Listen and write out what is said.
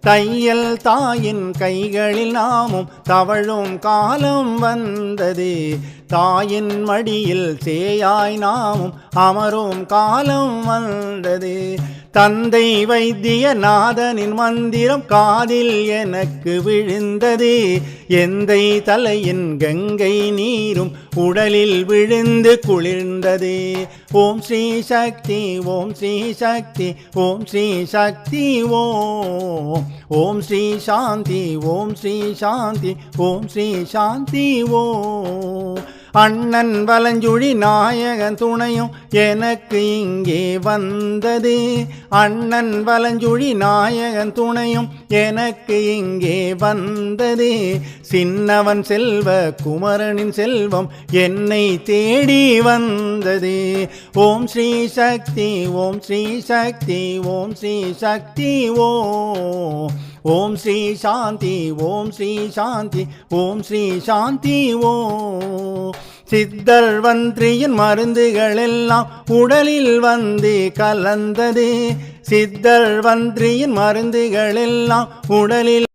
தையல் தாயின் கைகளில் நாமும் தவழும் காலம் வந்தது. தாயின் மடியில் சேயாய் நாமும் அமரும் காலம் வந்தது. தந்தை வைத்தியநாதனின் மந்திரம் காதில் எனக்கு விழுந்தது. எந்தை தலையின் கங்கை நீரும் உடலில் விழுந்து குளிர்ந்தது. ஓம் ஸ்ரீ சக்தி, ஓம் ஸ்ரீ சக்தி, ஓம் ஸ்ரீ சக்தி ஓம். ஓம் ஸ்ரீ சாந்தி, ஓம் ஸ்ரீ சாந்தி, ஓம் ஸ்ரீ சாந்தி ஓம். அண்ணன் வலஞ்சுழி நாயகன் துணையும் எனக்கு இங்கே வந்தது. அண்ணன் வலஞ்சுழி நாயகன் துணையும் எனக்கு இங்கே வந்தது. சின்னவன் செல்வ குமரனின் செல்வம் என்னை தேடி வந்தது. ஓம் ஸ்ரீ சக்தி, ஓம் ஸ்ரீ சக்தி, ஓம் ஸ்ரீ சக்தி ஓம். ஓம் ஸ்ரீ சாந்தி, ஓம் ஸ்ரீ சாந்தி, ஓம் ஸ்ரீ சாந்தி ஓம். சித்தர் வந்தியின் மருந்துகள் எல்லாம் உடலில் வந்து கலந்தது. சித்தர் வந்தியின் மருந்துகள் எல்லாம் உடலில்